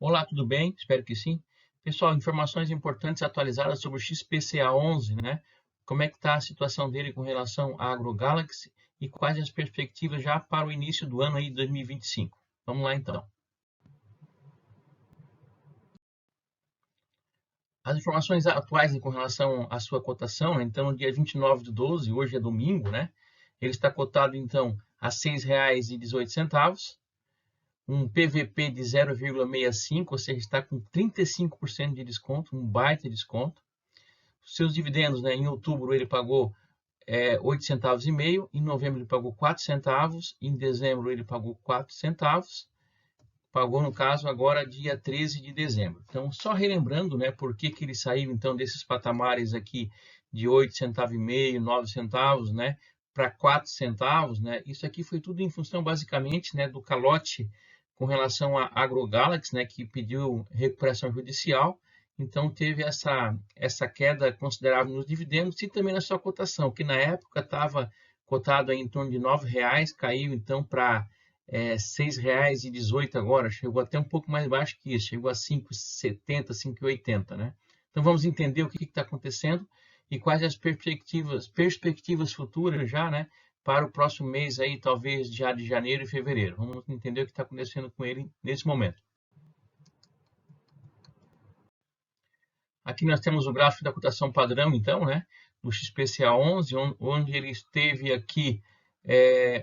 Olá, tudo bem? Espero que sim. Pessoal, informações importantes atualizadas sobre o XPCA11, né? Como é que está a situação dele com relação à AgroGalaxy e quais as perspectivas já para o início do ano aí, 2025. Vamos lá então. As informações atuais com relação à sua cotação, né? Então, no dia 29/12, hoje é domingo, né? Ele está cotado então a R$ 6,18. Um PVP de 0,65, ou seja, está com 35% de desconto, um baita desconto. Seus dividendos, né, em outubro ele pagou 8 centavos e meio, em novembro ele pagou 4 centavos, em dezembro ele pagou 4 centavos, pagou no caso agora dia 13 de dezembro. Então, só relembrando, né, por que ele saiu então desses patamares aqui de 8 centavos e meio, 9 centavos, né, para 4 centavos, né? Isso aqui foi tudo em função basicamente, né, do calote com relação à AgroGalaxy, né, que pediu recuperação judicial. Então teve essa queda considerável nos dividendos e também na sua cotação, que na época estava cotado em torno de R$ 9,00, caiu então para R$ 6,18 agora, chegou até um pouco mais baixo que isso, chegou a 5,70, 5,80, né? Então vamos entender o que está acontecendo e quais as perspectivas futuras já, né, para o próximo mês aí, talvez já de janeiro e fevereiro. Vamos entender o que está acontecendo com ele nesse momento. Aqui nós temos o gráfico da cotação padrão, então, né, do XPCA11, onde ele esteve aqui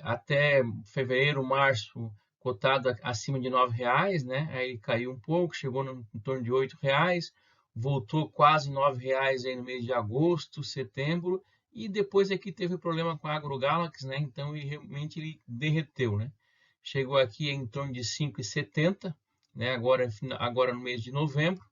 até fevereiro, março, cotado acima de R$ 9,00, né? Aí ele caiu um pouco, chegou em torno de R$ 8,00, voltou quase R$ 9,00 aí no mês de agosto, setembro, e depois aqui teve problema com a AgroGalaxy, né? Então ele realmente derreteu, né? Chegou aqui em torno de 5,70, né? Agora no mês de novembro,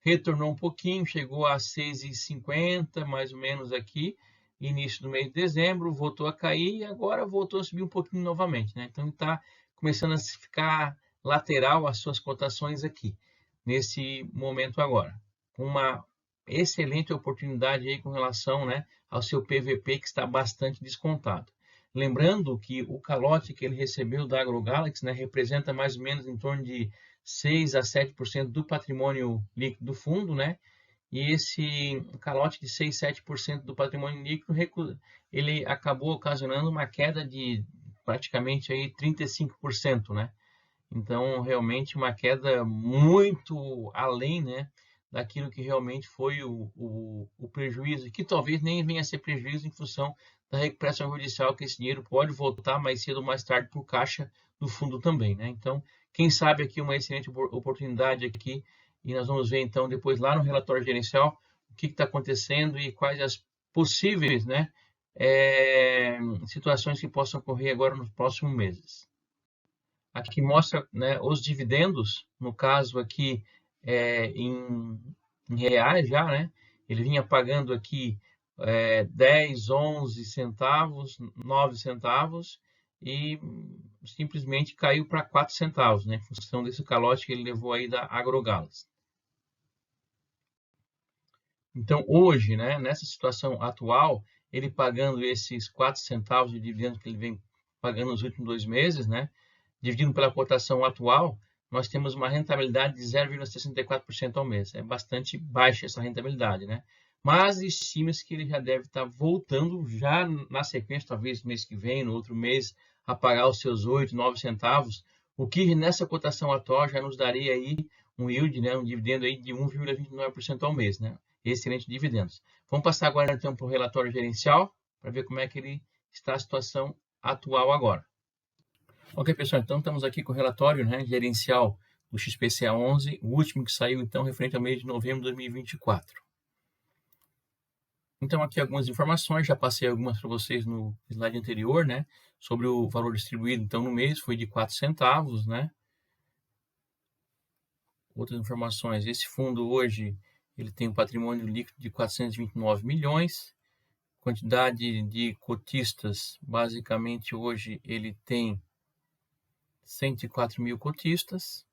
retornou um pouquinho, chegou a 6,50 mais ou menos aqui, início do mês de dezembro, voltou a cair e agora voltou a subir um pouquinho novamente, né? Então está começando a ficar lateral as suas cotações aqui, nesse momento agora, com uma excelente oportunidade aí com relação, né, ao seu PVP que está bastante descontado. Lembrando que o calote que ele recebeu da AgroGalaxy, né, representa mais ou menos em torno de 6 a 7% do patrimônio líquido do fundo, né? E esse calote de 6, 7% do patrimônio líquido, ele acabou ocasionando uma queda de praticamente aí 35%, né? Então, realmente uma queda muito além, né, daquilo que realmente foi o prejuízo, que talvez nem venha a ser prejuízo em função da recuperação judicial, que esse dinheiro pode voltar mais cedo ou mais tarde para o caixa do fundo também, né? Então, quem sabe aqui uma excelente oportunidade aqui, e nós vamos ver então depois lá no relatório gerencial o que está acontecendo e quais as possíveis, né, situações que possam ocorrer agora nos próximos meses. Aqui mostra, né, os dividendos, no caso aqui em reais já, né? Ele vinha pagando aqui 10, 11 centavos, 9 centavos e simplesmente caiu para 4 centavos, né? Em função desse calote que ele levou aí da AgroGalaxy. Então, hoje, né, nessa situação atual, ele pagando esses 4 centavos de dividendos que ele vem pagando nos últimos 2 meses, né? Dividindo pela cotação atual, nós temos uma rentabilidade de 0,64% ao mês. É bastante baixa essa rentabilidade, né? Mas estima-se que ele já deve estar voltando já na sequência, talvez no mês que vem, no outro mês, a pagar os seus 8, 9 centavos, o que nessa cotação atual já nos daria aí um yield, né, um dividendo aí de 1,29% ao mês, né? Excelente dividendos. Vamos passar agora então para o relatório gerencial, para ver como é que ele está a situação atual agora. Ok, pessoal, então estamos aqui com o relatório, né, gerencial do XPCA11, o último que saiu então referente ao mês de novembro de 2024. Então aqui algumas informações, já passei algumas para vocês no slide anterior, né, sobre o valor distribuído então no mês, foi de 4 centavos, né. Outras informações, esse fundo hoje ele tem um patrimônio líquido de 429 milhões, quantidade de cotistas, basicamente hoje ele tem 104 mil cotistas,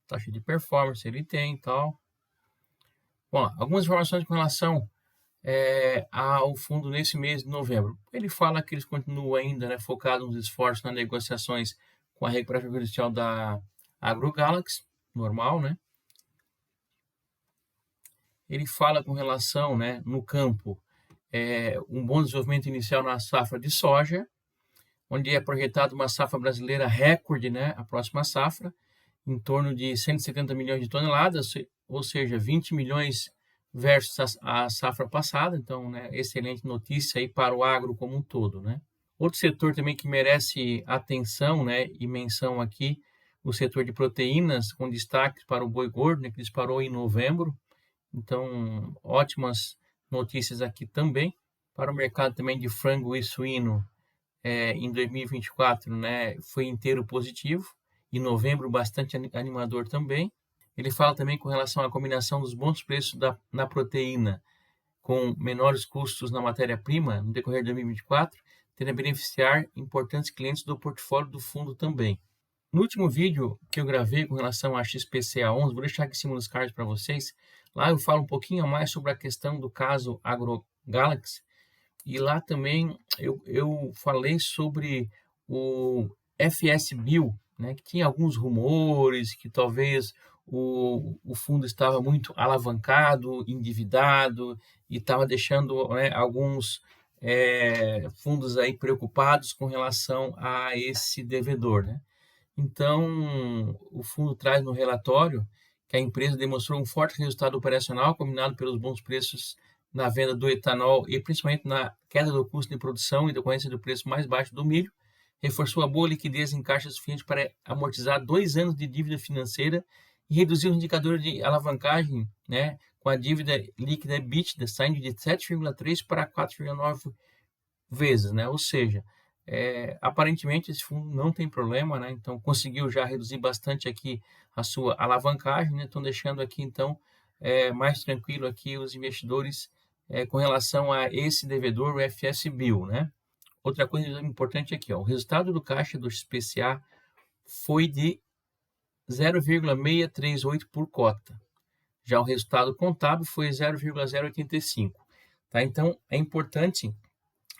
taxa de performance ele tem e tal. Bom, algumas informações com relação ao fundo nesse mês de novembro. Ele fala que eles continuam ainda, né, focados nos esforços nas negociações com a recuperação judicial da AgroGalaxy. normal, né? Ele fala com relação, né, no campo, um bom desenvolvimento inicial na safra de soja, onde é projetada uma safra brasileira recorde, né, a próxima safra, em torno de 170 milhões de toneladas, ou seja, 20 milhões versus a safra passada. Então, né, excelente notícia aí para o agro como um todo, né? Outro setor também que merece atenção, né, e menção aqui, o setor de proteínas, com destaque para o boi gordo, né, que disparou em novembro. Então, ótimas notícias aqui também. Para o mercado também de frango e suíno, em 2024, né, foi inteiro positivo. Em novembro, bastante animador também. Ele fala também com relação à combinação dos bons preços na proteína com menores custos na matéria-prima no decorrer de 2024, tende a beneficiar importantes clientes do portfólio do fundo também. No último vídeo que eu gravei com relação à XPCA11, vou deixar aqui em cima dos cards para vocês, lá eu falo um pouquinho mais sobre a questão do caso AgroGalaxy, e lá também eu falei sobre o FS Bill, né, que tinha alguns rumores que talvez o fundo estava muito alavancado, endividado, e estava deixando, né, alguns fundos aí preocupados com relação a esse devedor, né? Então, o fundo traz no relatório que a empresa demonstrou um forte resultado operacional, combinado pelos bons preços na venda do etanol e principalmente na queda do custo de produção e decorrência do preço mais baixo do milho, reforçou a boa liquidez em caixa suficiente para amortizar 2 anos de dívida financeira e reduzir os indicadores de alavancagem, né, com a dívida líquida EBITDA saindo de 7,3 para 4,9 vezes, né? Ou seja, aparentemente esse fundo não tem problema, né? Então conseguiu já reduzir bastante aqui a sua alavancagem, né? Estão deixando aqui então mais tranquilo aqui os investidores com relação a esse devedor, o FS Bill, né? Outra coisa importante aqui, ó, o resultado do caixa do XPCA foi de 0,638 por cota. Já o resultado contábil foi 0,085. Tá? Então, é importante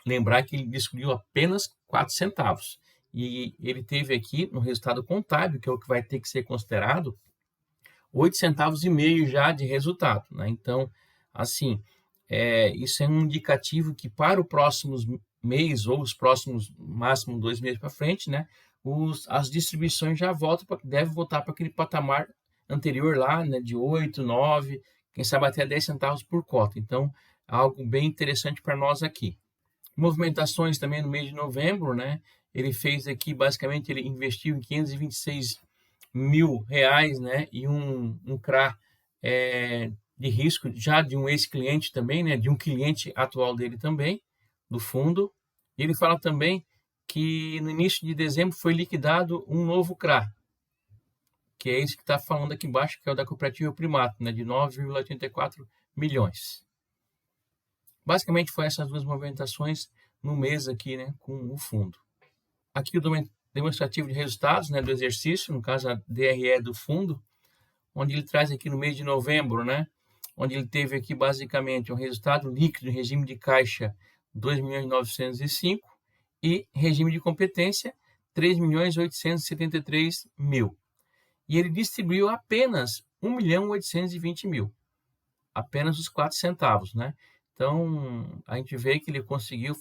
lembrar que ele distribuiu apenas 4 centavos. E ele teve aqui, no resultado contábil, que é o que vai ter que ser considerado, 8 centavos e meio já de resultado. Né? Então, assim, isso é um indicativo que para o próximo mês ou os próximos, máximo 2 meses para frente, né, as distribuições já devem voltar para aquele patamar anterior lá, né, de 8, 9, quem sabe até 10 centavos por cota. Então, algo bem interessante para nós aqui. Movimentações também no mês de novembro, né? Ele fez aqui, basicamente, ele investiu em 526 mil reais, né? E um CRA de risco já de um ex-cliente também, né? De um cliente atual dele também, do fundo. E ele fala também que no início de dezembro foi liquidado um novo CRA, que é esse que está falando aqui embaixo, que é o da Cooperativa Primato, né? De 9,84 milhões. Basicamente, foi essas duas movimentações no mês aqui, né, com o fundo. Aqui o demonstrativo de resultados, né, do exercício, no caso a DRE do fundo, onde ele traz aqui no mês de novembro, né, onde ele teve aqui basicamente um resultado líquido em regime de caixa 2.905 e regime de competência 3.873.000. E ele distribuiu apenas 1.820.000, apenas os 4 centavos, né? Então, a gente vê que ele conseguiu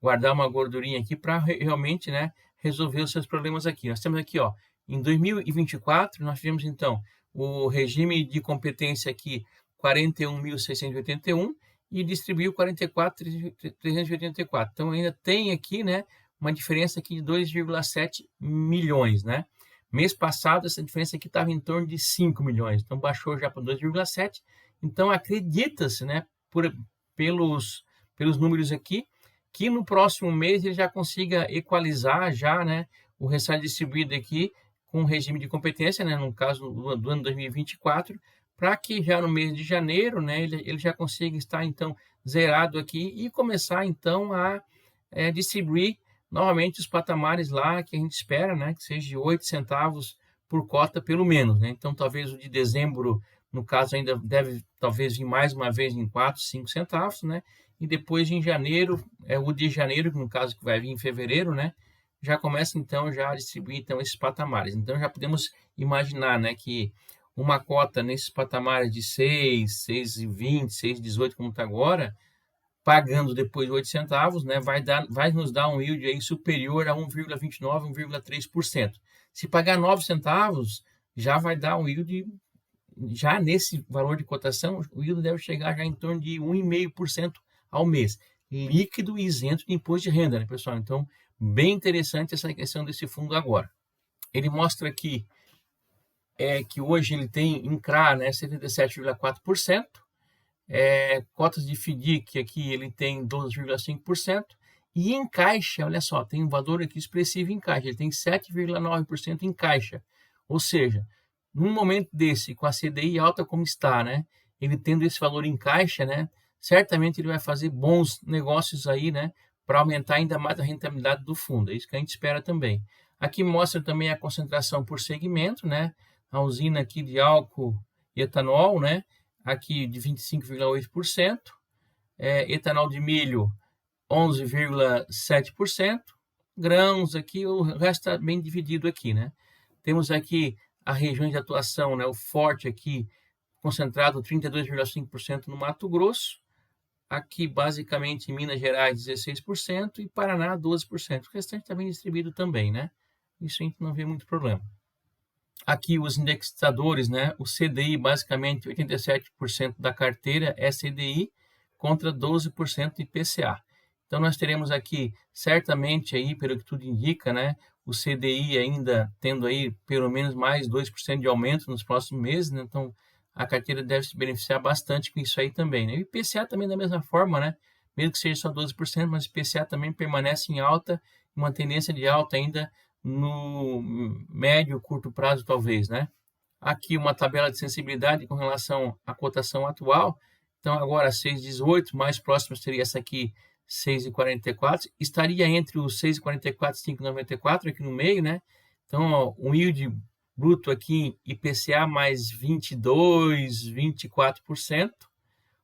guardar uma gordurinha aqui para realmente, né, resolver os seus problemas aqui. Nós temos aqui, ó, em 2024, nós tivemos, então, o regime de competência aqui, 41.681, e distribuiu 44.384. Então, ainda tem aqui, né, uma diferença aqui de 2,7 milhões, né? Mês passado, essa diferença aqui estava em torno de 5 milhões. Então, baixou já para 2,7. Então, acredita-se, né, pelos números aqui, que no próximo mês ele já consiga equalizar já, né, o restante distribuído aqui com o regime de competência, né, no caso do ano 2024, para que já no mês de janeiro, né, ele já consiga estar então zerado aqui e começar então a distribuir novamente os patamares lá que a gente espera, né, que seja de 8 centavos por cota pelo menos, né? Então talvez o de dezembro, no caso, ainda deve talvez vir mais uma vez em 4, 5 centavos, né? E depois em janeiro, o de janeiro, no caso que vai vir em fevereiro, né? Já começa então já a distribuir então esses patamares. Então já podemos imaginar, né, que uma cota nesses patamares de 6, 6,20, 6,18 como está agora, pagando depois 8 centavos, né, vai nos dar um yield aí superior a 1,29, 1,3%. Se pagar 9 centavos, já vai dar um yield, já nesse valor de cotação, o yield deve chegar já em torno de 1,5% ao mês, líquido e isento de imposto de renda, né, pessoal? Então, bem interessante essa questão desse fundo agora. Ele mostra aqui que hoje ele tem em CRA, né, 77,4%, cotas de FDIC aqui ele tem 12,5%, e em caixa, olha só, tem um valor aqui expressivo em caixa, ele tem 7,9% em caixa, ou seja, num momento desse, com a CDI alta como está, né, ele tendo esse valor em caixa, né, certamente ele vai fazer bons negócios aí, né, para aumentar ainda mais a rentabilidade do fundo, é isso que a gente espera também. Aqui mostra também a concentração por segmento, né, a usina aqui de álcool e etanol, né, aqui de 25,8%, etanol de milho 11,7%, grãos aqui, o resto está bem dividido aqui, né? Temos aqui a região de atuação, né? O forte aqui, concentrado 32,5% no Mato Grosso, aqui basicamente em Minas Gerais 16% e Paraná 12%, o restante está bem distribuído também, né? Isso a gente não vê muito problema. Aqui os indexadores, né? O CDI, basicamente 87% da carteira é CDI contra 12% de IPCA. Então nós teremos aqui, certamente aí, pelo que tudo indica, né? O CDI ainda tendo aí pelo menos mais 2% de aumento nos próximos meses, né? Então a carteira deve se beneficiar bastante com isso aí também, né? E o IPCA também da mesma forma, né? Mesmo que seja só 12%, mas o IPCA também permanece em alta, uma tendência de alta ainda no médio, curto prazo, talvez, né? Aqui uma tabela de sensibilidade com relação à cotação atual. Então, agora 6,18, mais próximo seria essa aqui, 6,44. Estaria entre os 6,44 e 5,94 aqui no meio, né? Então, ó, um yield bruto aqui, IPCA mais 22, 24%,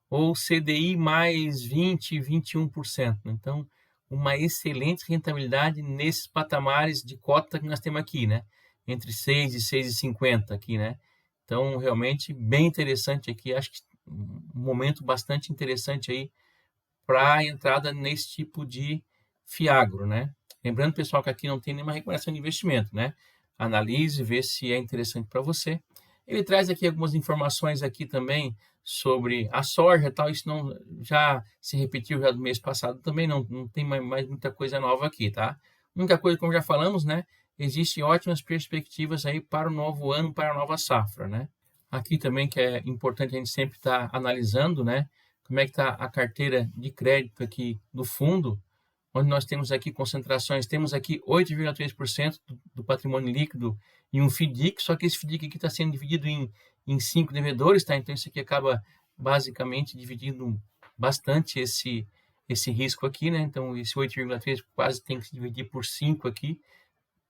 ou CDI mais 20, 21%. Então, uma excelente rentabilidade nesses patamares de cota que nós temos aqui, né? Entre 6 e 6,50 aqui, né? Então, realmente, bem interessante aqui. Acho que um momento bastante interessante aí para a entrada nesse tipo de fiagro, né? Lembrando, pessoal, que aqui não tem nenhuma recomendação de investimento, né? Analise, vê se é interessante para você. Ele traz aqui algumas informações aqui também sobre a soja, tal. Isso não já se repetiu já do mês passado também, não tem mais muita coisa nova aqui, tá? Muita coisa, como já falamos, né? Existem ótimas perspectivas aí para o novo ano, para a nova safra, né? Aqui também que é importante a gente sempre estar analisando, né? Como é que está a carteira de crédito aqui do fundo, onde nós temos aqui concentrações, temos aqui 8,3% do patrimônio líquido em um FDIC, só que esse FDIC aqui está sendo dividido em 5 devedores, tá? Então isso aqui acaba basicamente dividindo bastante esse risco aqui, né? Então esse 8,3 quase tem que se dividir por 5 aqui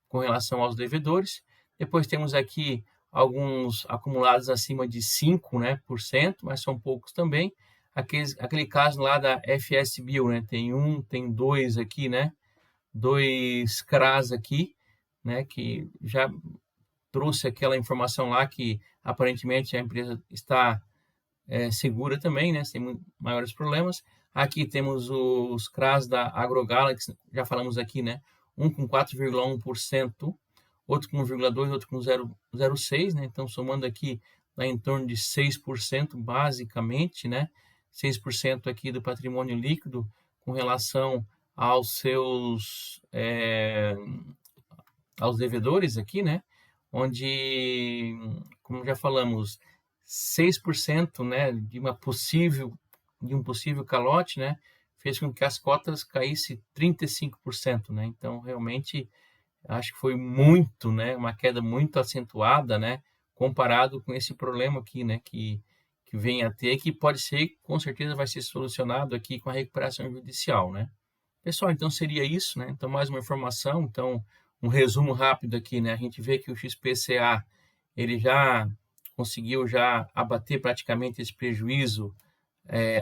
com relação aos devedores. Depois temos aqui alguns acumulados acima de 5%, né, mas são poucos também. Aquele caso lá da FSBio, né? Tem dois aqui, né? Dois CRAs aqui, né? Que já trouxe aquela informação lá que aparentemente a empresa está segura também, né? Sem maiores problemas. Aqui temos os CRAs da AgroGalaxy, já falamos aqui, né? Um com 4,1%, outro com 1,2%, outro com 0,06%, né? Então, somando aqui, lá em torno de 6%, basicamente, né? 6% aqui do patrimônio líquido com relação aos seus aos devedores aqui, né? Onde, como já falamos, 6%, né, de um possível calote, né, fez com que as cotas caíssem 35%, né? Então, realmente, acho que foi muito, né, uma queda muito acentuada, né, comparado com esse problema aqui, né, que vem a ter, que pode ser, com certeza vai ser solucionado aqui com a recuperação judicial, né? Pessoal, então seria isso, né? Então, mais uma informação, então, um resumo rápido aqui, né? A gente vê que o XPCA, ele já conseguiu já abater praticamente esse prejuízo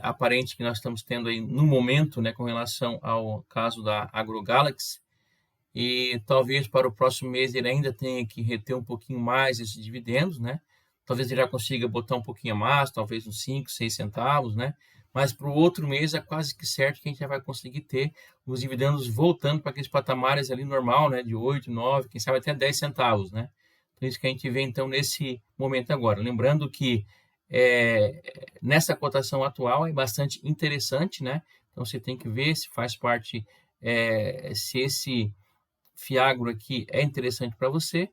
aparente que nós estamos tendo aí no momento, né, com relação ao caso da AgroGalaxy. e talvez para o próximo mês ele ainda tenha que reter um pouquinho mais esses dividendos, né? Talvez ele já consiga botar um pouquinho a mais, talvez uns 5, 6 centavos, né? Mas para o outro mês é quase que certo que a gente já vai conseguir ter os dividendos voltando para aqueles patamares ali normal, né? De 8, 9, quem sabe até 10 centavos, né? Então, isso que a gente vê então nesse momento agora. Lembrando que nessa cotação atual é bastante interessante, né? Então você tem que ver se faz parte, se esse Fiagro aqui é interessante para você.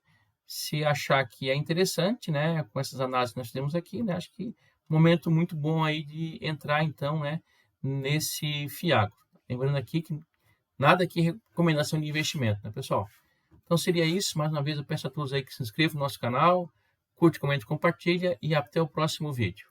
Se achar que é interessante, né, com essas análises que nós temos aqui, né, acho que um momento muito bom aí de entrar então, né, nesse Fiagro. Lembrando aqui que nada aqui é recomendação de investimento, né, pessoal? Então seria isso. Mais uma vez eu peço a todos aí que se inscrevam no nosso canal, curte, comente, compartilha e até o próximo vídeo.